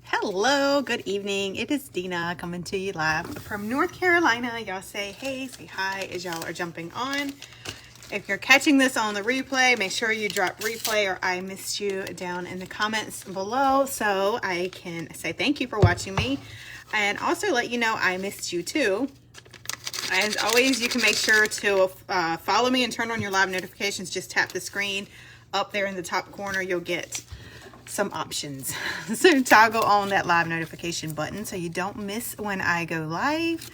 Hello, good evening. It is Dina coming to you live from North Carolina. Y'all say hey, say hi as y'all are jumping on. If you're catching this on the replay, make sure you drop replay or I missed you down in the comments below so I can say thank you for watching me and also let you know I missed you too. As always, you can make sure to follow me and turn on your live notifications. Just tap the screen up there in the top corner. You'll get some options. So toggle on that live notification button so you don't miss when I go live.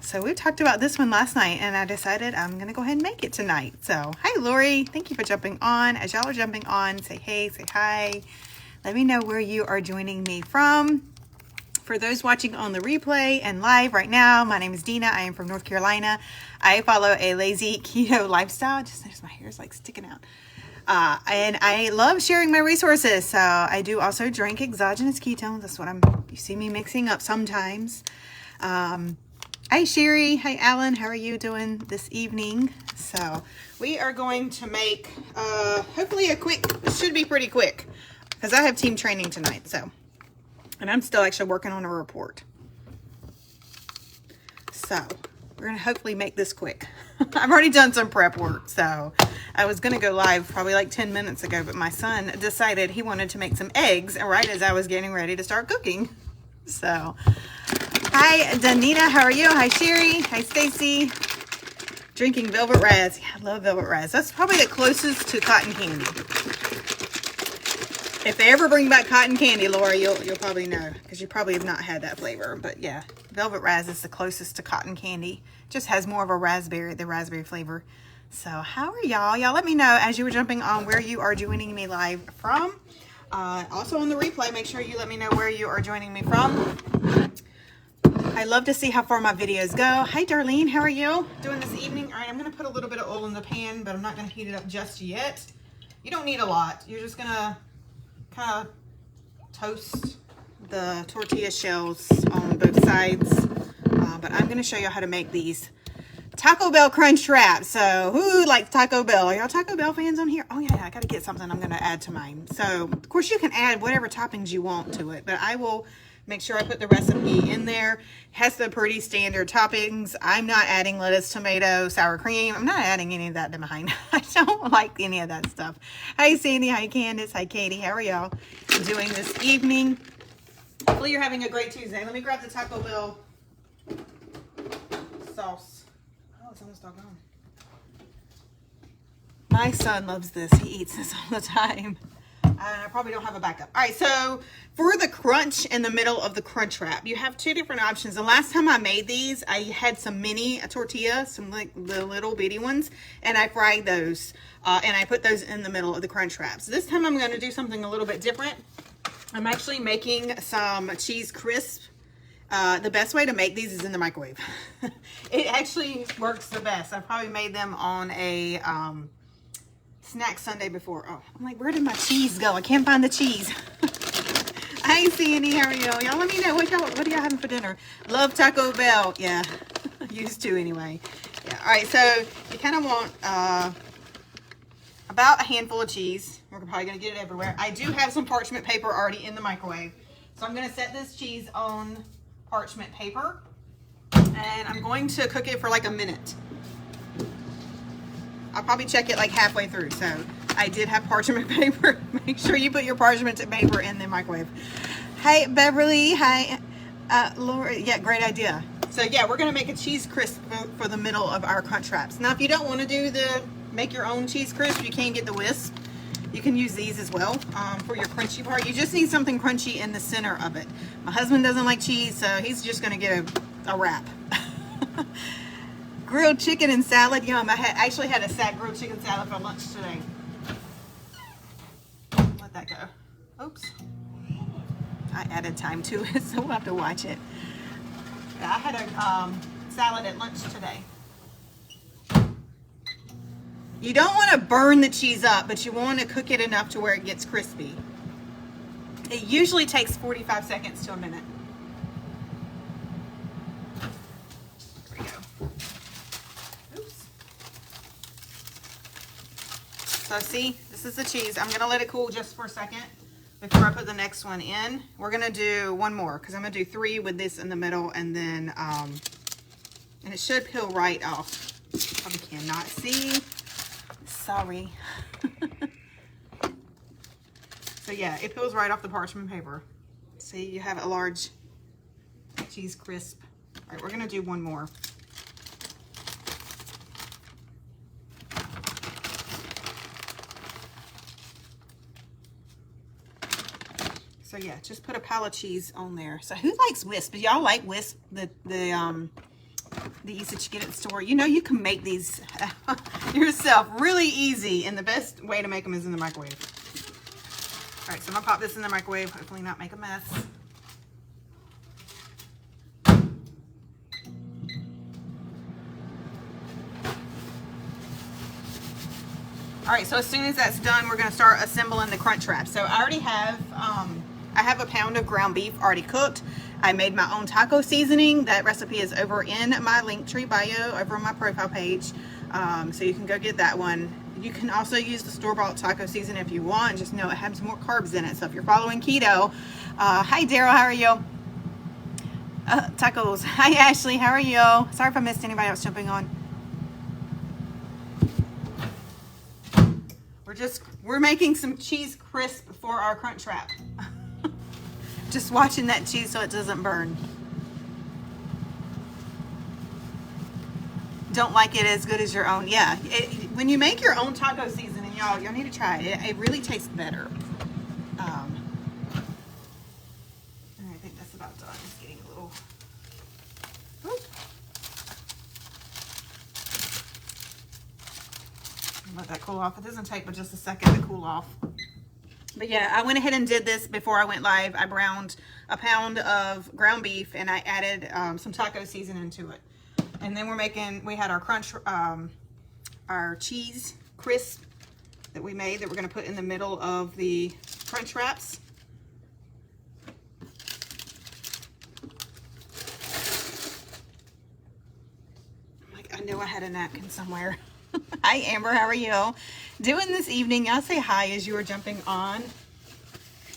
So we talked about this one last night and I decided I'm going to go ahead and make it tonight. So hi Lori, thank you for jumping on. As y'all are jumping on, say hey, say hi. Let me know where you are joining me from. For those watching on the replay and live right now, my name is Dina. I am from North Carolina. I follow a lazy keto lifestyle. Just notice my hair is like sticking out. And I love sharing my resources. So I do also drink exogenous ketones. That's what you see me mixing up sometimes. Hi Sherry, hi Alan, how are you doing this evening? So we are going to make, hopefully it should be pretty quick because I have team training tonight. And I'm still actually working on a report. So we're gonna hopefully make this quick. I've already done some prep work, so I was gonna go live probably like 10 minutes ago, but my son decided he wanted to make some eggs right as I was getting ready to start cooking. So, hi Danita, how are you? Hi Sherry, hi Stacy. Drinking Velvet Raz. Yeah, I love Velvet Raz. That's probably the closest to cotton candy. If they ever bring back cotton candy, Laura, you'll probably know because you probably have not had that flavor. But yeah, Velvet Raz is the closest to cotton candy. Just has more of a the raspberry flavor. So how are y'all? Y'all let me know as you were jumping on where you are joining me live from. Also on the replay, make sure you let me know where you are joining me from. I love to see how far my videos go. Hi Darlene, how are you doing this evening? All right, I'm going to put a little bit of oil in the pan, but I'm not going to heat it up just yet. You don't need a lot. You're just going to kind of toast the tortilla shells on both sides. But I'm going to show you how to make these Taco Bell Crunchwrap. So who likes Taco Bell? Are y'all Taco Bell fans on here? Oh yeah, I got to get something I'm going to add to mine. So of course you can add whatever toppings you want to it, but I will make sure I put the recipe in there. It has the pretty standard toppings. I'm not adding lettuce, tomato, sour cream. I'm not adding any of that to mine. I don't like any of that stuff. Hi Sandy, hi Candace, hi Katie. How are y'all doing this evening? Hopefully you're having a great Tuesday. Let me grab the Taco Bell sauce. Oh, it's almost all gone. My son loves this. He eats this all the time. I probably don't have a backup. All right, so for the crunch in the middle of the Crunchwrap, you have two different options. The last time I made these, I had some mini tortillas, some like the little bitty ones, and I fried those, and I put those in the middle of the Crunchwrap. So this time I'm going to do something a little bit different. I'm actually making some cheese crisp. The best way to make these is in the microwave. It actually works the best. I probably made them on a snack Sunday before. Oh, I'm like, where did my cheese go? I can't find the cheese. Hi Sandy, how are y'all? Y'all let me know what are y'all having for dinner? Love Taco Bell. Yeah, used to anyway. Yeah. All right, so you kind of want about a handful of cheese. We're probably gonna get it everywhere. I do have some parchment paper already in the microwave, so I'm gonna set this cheese on parchment paper, and I'm going to cook it for like a minute. I'll probably check it like halfway through. So I did have parchment paper. Make sure you put your parchment paper in the microwave. Hi, Beverly. Hi, Laura. Yeah, great idea. So yeah, we're going to make a cheese crisp for the middle of our Crunchwraps. Now, if you don't want to make your own cheese crisp, you can get the Wisp. You can use these as well for your crunchy part. You just need something crunchy in the center of it. My husband doesn't like cheese, so he's just going to get a wrap. Grilled chicken and salad, yum. I actually had a grilled chicken salad for lunch today. Let that go. Oops. I added time to it, so we'll have to watch it. Yeah, I had a salad at lunch today. You don't want to burn the cheese up, but you want to cook it enough to where it gets crispy. It usually takes 45 seconds to a minute. There we go. Oops. So see, this is the cheese. I'm going to let it cool just for a second. before I put the next one in. We're gonna do one more because I'm gonna do 3 with this in the middle, and then and it should peel right off. Probably cannot see. Sorry. So yeah, it peels right off the parchment paper. See, you have a large cheese crisp. All right, we're gonna do one more. So yeah, just put a pile of cheese on there. So who likes wisp? Do y'all like wisp? These that you get at the store. You know, you can make these yourself really easy, and the best way to make them is in the microwave. All right, so I'm gonna pop this in the microwave, hopefully not make a mess. All right, so as soon as that's done, we're gonna start assembling the Crunchwrap. So I already have, I have a pound of ground beef already cooked. I made my own taco seasoning. That recipe is over in my Linktree bio over on my profile page. So you can go get that one. You can also use the store-bought taco seasoning if you want. Just know it has more carbs in it. So if you're following keto, hi Daryl, how are you? Tacos. Hi Ashley, how are you? Sorry if I missed anybody else jumping on. We're making some cheese crisp for our Crunchwrap. Just watching that cheese so it doesn't burn. Don't like it as good as your own. Yeah, when you make your own taco seasoning, y'all need to try it. It really tastes better. I think that's about done. It's getting a little. Oops. Let that cool off. It doesn't take but just a second to cool off. But yeah, I went ahead and did this before I went live. I browned a pound of ground beef and I added some taco seasoning to it. And then we had our our cheese crisp that we made that we're gonna put in the middle of the Crunchwraps. I know I had a napkin somewhere. Hi Amber, how are you doing this evening? Y'all say hi as you are jumping on.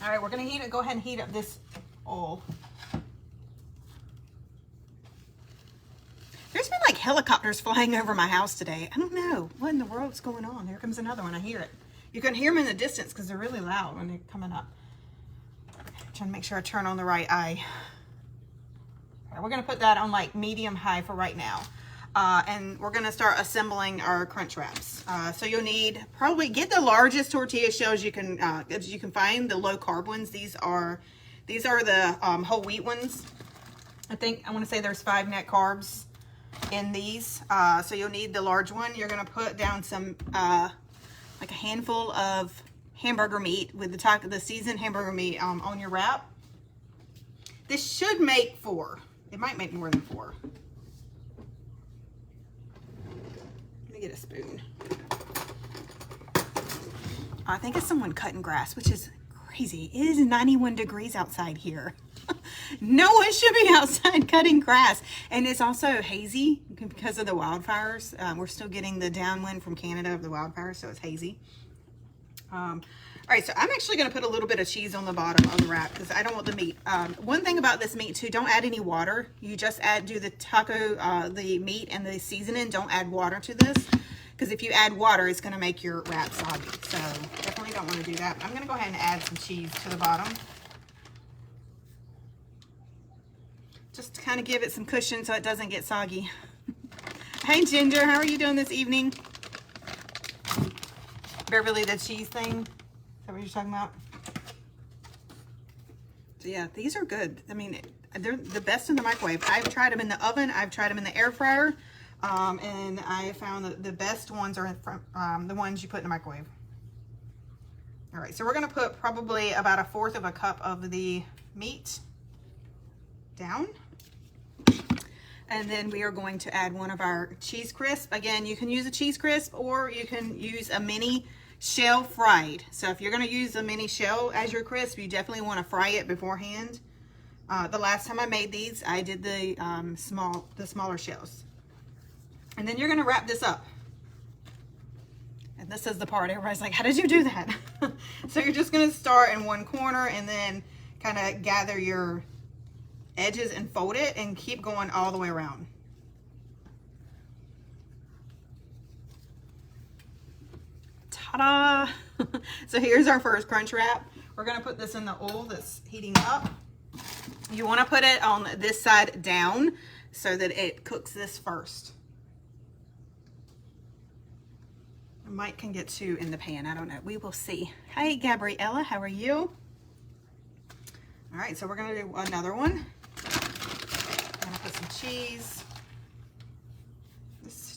All right, we're gonna go ahead and heat up this oil. There's been like helicopters flying over my house today. I don't know what in the world's going on. Here comes another one. I hear it. You can hear them in the distance because they're really loud when they're coming up. Trying to make sure I turn on the right eye. All right, we're gonna put that on like medium high for right now. And we're gonna start assembling our Crunchwraps. So you'll need probably get the largest tortilla shells you can find, the low carb ones. These are the whole wheat ones. I want to say there's 5 net carbs in these. So you'll need the large one. You're gonna put down some like a handful of hamburger meat with the seasoned hamburger meat on your wrap. This should make 4. It might make more than 4. Get a spoon. I think it's someone cutting grass, which is crazy. It is 91 degrees outside here. No one should be outside cutting grass. And it's also hazy because of the wildfires. We're still getting the downwind from Canada of the wildfires, so it's hazy. All right, so I'm actually going to put a little bit of cheese on the bottom of the wrap because I don't want the meat. One thing about this meat too, don't add any water. You just do the taco, the meat and the seasoning. Don't add water to this because if you add water, it's going to make your wrap soggy. So definitely don't want to do that. I'm going to go ahead and add some cheese to the bottom. Just to kind of give it some cushion so it doesn't get soggy. Hey Ginger, how are you doing this evening? Beverly, the cheese thing. Is that what you're talking about? So yeah, these are good. I mean, they're the best in the microwave. I've tried them in the oven. I've tried them in the air fryer. And I found that the best ones are from the ones you put in the microwave. All right, so we're gonna put probably about 1/4 of a cup of the meat down. And then we are going to add one of our cheese crisp. Again, you can use a cheese crisp or you can use a mini shell fried. So if you're going to use a mini shell as your crisp, you definitely want to fry it beforehand. The last time I made these, I did the smaller shells. And then you're going to wrap this up. And this is the part everybody's like, how did you do that? So you're just gonna start in one corner and then kind of gather your edges and fold it and keep going all the way around. Ta-da! So here's our first crunch wrap. We're gonna put this in the oil that's heating up. You wanna put it on this side down so that it cooks this first. Mike can get two in the pan. I don't know. We will see. Hey, Gabriella, how are you? All right, so we're going to do another one. I'm going to put some cheese.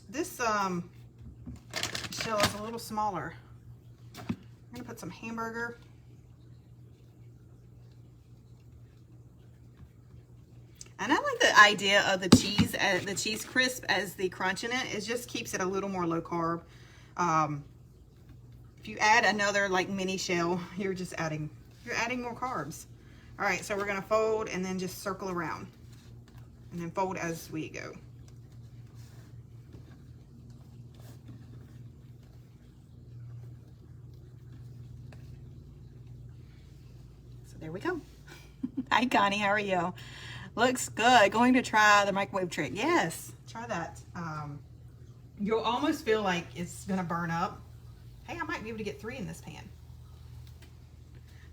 This shell is a little smaller. I'm going to put some hamburger. And I like the idea of the cheese crisp as the crunch in it. It just keeps it a little more low carb. If you add another like mini shell, you're adding more carbs. All right, so we're gonna fold and then just circle around and then fold as we go. So there we go. Hi Connie, how are you? Looks good. Going to try the microwave trick. Yes, try that. You'll almost feel like it's gonna burn up. Hey, I might be able to get 3 in this pan.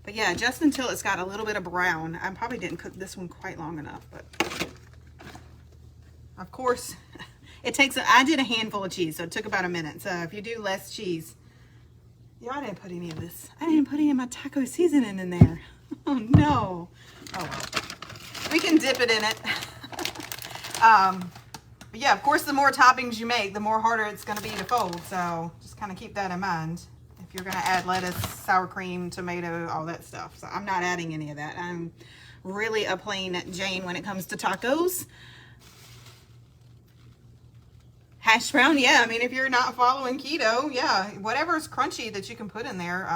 But yeah, just until it's got a little bit of brown. I probably didn't cook this one quite long enough, but of course, it takes, I did a handful of cheese, so it took about a minute. So if you do less cheese, yeah, I didn't put any of this. I didn't put any of my taco seasoning in there. Oh no. Oh well. We can dip it in it. But yeah, of course, the more toppings you make, the more harder it's going to be to fold. So just kind of keep that in mind. If you're going to add lettuce, sour cream, tomato, all that stuff. So I'm not adding any of that. I'm really a plain Jane when it comes to tacos. Hash brown, yeah. I mean, if you're not following keto, yeah, whatever is crunchy that you can put in there.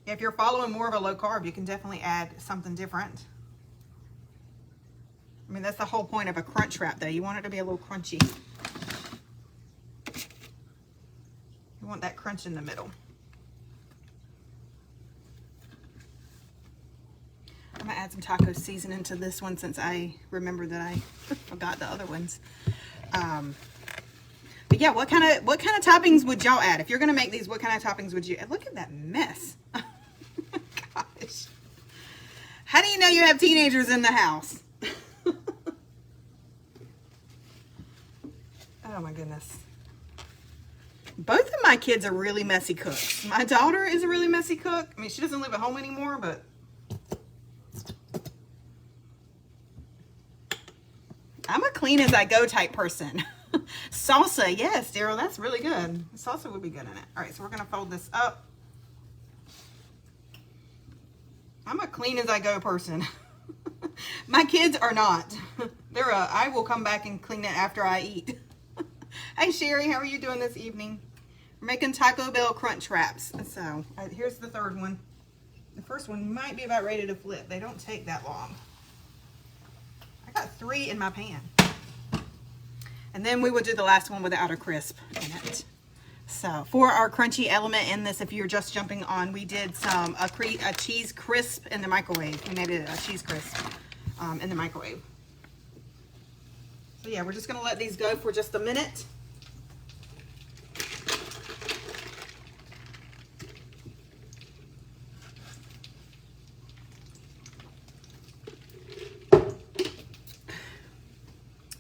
If you're following more of a low carb, you can definitely add something different. I mean, that's the whole point of a crunch wrap, though. You want it to be a little crunchy. You want that crunch in the middle. I'm going to add some taco seasoning to this one since I remember that I forgot the other ones. But yeah, what kind of toppings would y'all add? If you're going to make these, what kind of toppings would you add? Look at that mess. Gosh. How do you know you have teenagers in the house? Oh my goodness. Both of my kids are really messy cooks. My daughter is a really messy cook. I mean, she doesn't live at home anymore, but I'm a clean as I go type person. Salsa, yes, Daryl, that's really good. Salsa would be good in it. All right, so we're gonna fold this up. I'm a clean as I go person. My kids are not. I will come back and clean it after I eat. Hey Sherry, how are you doing this evening? We're making Taco Bell crunch wraps. So here's the third one. The first one might be about ready to flip. They don't take that long. I got 3 in my pan. And then we will do the last one with the outer crisp in it. So for our crunchy element in this, if you're just jumping on, we did a cheese crisp in the microwave. We made it a cheese crisp in the microwave. So yeah, we're just gonna let these go for just a minute.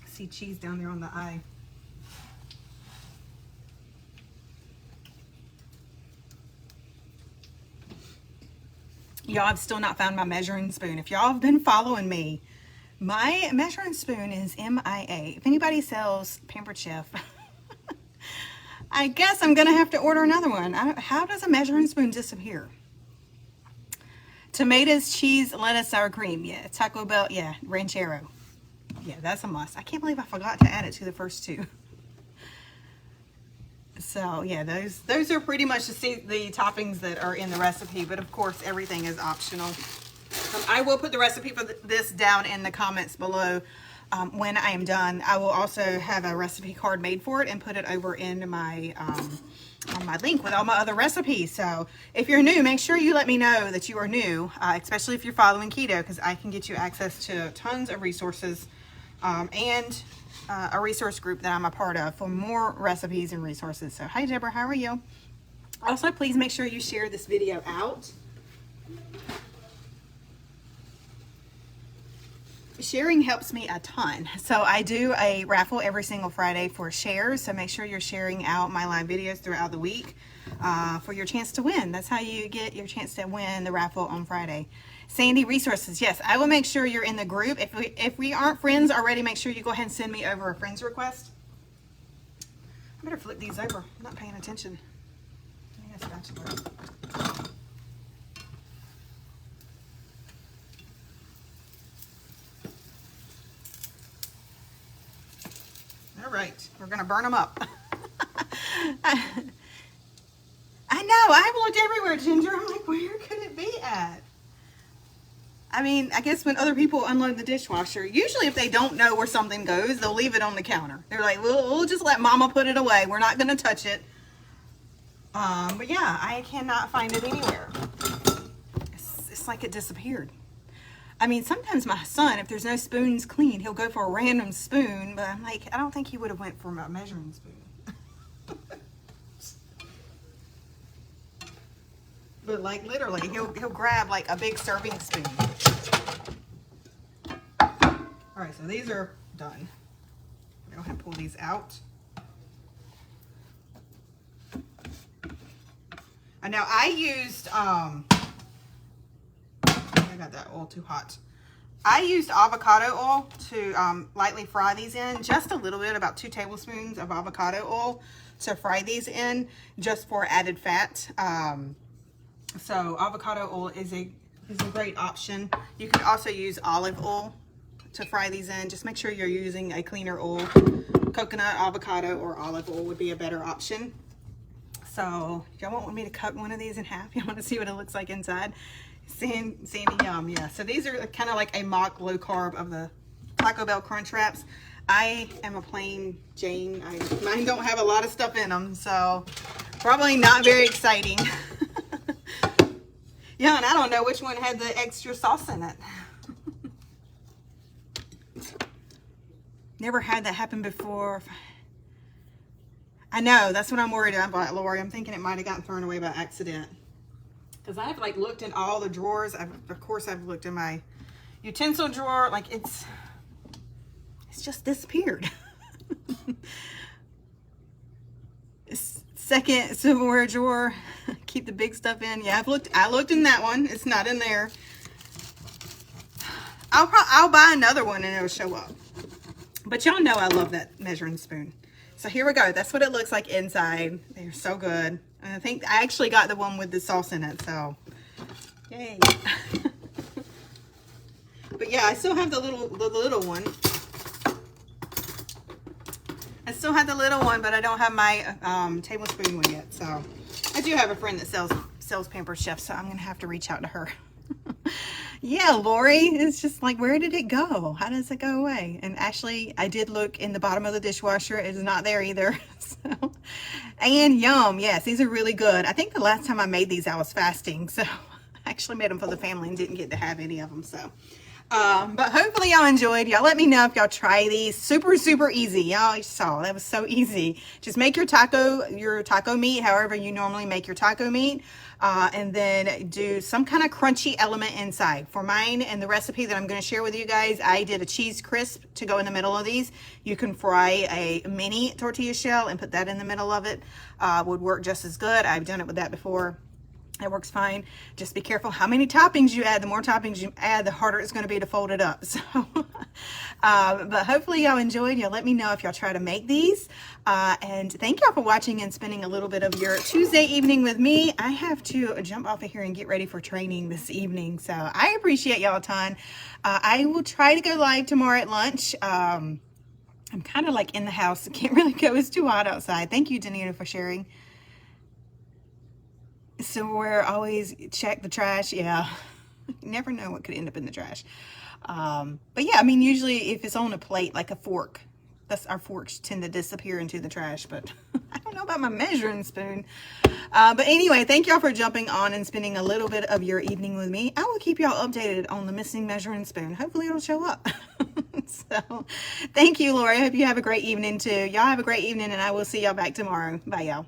See cheese down there on the eye. Y'all, I've still not found my measuring spoon. If y'all have been following me, my measuring spoon is MIA. If anybody sells Pampered Chef, I guess I'm gonna have to order another one. How does a measuring spoon disappear? Tomatoes, cheese, lettuce, sour cream. Yeah, Taco Bell. Yeah, Ranchero. Yeah, that's a must. I can't believe I forgot to add it to the first 2. So yeah, those are pretty much the toppings that are in the recipe, but of course everything is optional. I will put the recipe for this down in the comments below. when I am done. I will also have a recipe card made for it and put it over in my on my link with all my other recipes. So if you're new, make sure you let me know that you are new, especially if you're following keto, because I can get you access to tons of resources and a resource group that I'm a part of for more recipes and resources. So hi Deborah, how are you? Also, please make sure you share this video out. Sharing helps me a ton. So I do a raffle every single Friday for shares. So make sure you're sharing out my live videos throughout the week for your chance to win. That's how you get your chance to win the raffle on Friday. Sandy Resources. Yes, I will make sure you're in the group. If we aren't friends already, make sure you go ahead and send me over a friend's request. I better flip these over. I'm not paying attention. I need a spatula. All right, we're gonna burn them up. I know, I've looked everywhere, Ginger. I'm like, where could it be at? I mean, I guess when other people unload the dishwasher, usually if they don't know where something goes, they'll leave it on the counter. They're like, we'll just let Mama put it away. We're not gonna touch it. But yeah, I cannot find it anywhere. It's like it disappeared. I mean, sometimes my son, if there's no spoons clean, he'll go for a random spoon, but I'm like, I don't think he would have went for a measuring spoon. But like literally, he'll grab like a big serving spoon. All right, so these are done. Go ahead and pull these out. And now I used, I got that oil too hot. I used avocado oil to lightly fry these in, just a little bit, about 2 tablespoons of avocado oil to fry these in, just for added fat. So avocado oil is a great option. You can also use olive oil to fry these in. Just make sure you're using a cleaner oil. Coconut, avocado, or olive oil would be a better option. So y'all want me to cut one of these in half? You want to see what it looks like inside? Sandy Yum, yeah. So these are kind of like a mock low carb of the Taco Bell Crunch Wraps. I am a plain Jane. Mine don't have a lot of stuff in them, so probably not very exciting. Yeah, and I don't know which one had the extra sauce in it. Never had that happen before. I know, that's what I'm worried about, Lori. I'm thinking it might have gotten thrown away by accident. Because I've like looked in all the drawers. Of course, I've looked in my utensil drawer. Like it's just disappeared. Second silverware drawer. Keep the big stuff in. Yeah, I looked in that one. It's not in there. I'll buy another one and it'll show up. But y'all know I love that measuring spoon. So here we go. That's what it looks like inside. They're so good. And I think I actually got the one with the sauce in it, so yay. But yeah, I still have the little one. I still have the little one, but I don't have my tablespoon one yet. So I do have a friend that sells Pampered Chef, so I'm gonna have to reach out to her. Yeah, Lori, it's just like, where did it go? How does it go away? And actually, I did look in the bottom of the dishwasher. It is not there either. So, and yum, yes, these are really good. I think the last time I made these, I was fasting. So I actually made them for the family and didn't get to have any of them. So, but hopefully y'all enjoyed. Y'all let me know if y'all try these. Super, super easy. Y'all saw, that was so easy. Just make your taco meat, however you normally make your taco meat. And then do some kind of crunchy element inside. For mine and the recipe that I'm going to share with you guys, I did a cheese crisp to go in the middle of these. You can fry a mini tortilla shell and put that in the middle of it. Would work just as good. I've done it with that before. It works fine. Just be careful how many toppings you add. The more toppings you add, the harder it's going to be to fold it up. So, but hopefully y'all enjoyed. Y'all let me know if y'all try to make these. And thank y'all for watching and spending a little bit of your Tuesday evening with me. I have to jump off of here and get ready for training this evening. So I appreciate y'all a ton. I will try to go live tomorrow at lunch. I'm kind of like in the house. I can't really go. It's too hot outside. Thank you, Danita, for sharing. Silverware, always check the trash. Yeah. You never know what could end up in the trash. But yeah, I mean, usually if it's on a plate, like a fork, our forks tend to disappear into the trash, but I don't know about my measuring spoon. But anyway, thank y'all for jumping on and spending a little bit of your evening with me. I will keep y'all updated on the missing measuring spoon. Hopefully it'll show up. So thank you, Lori. I hope you have a great evening too. Y'all have a great evening, and I will see y'all back tomorrow. Bye, y'all.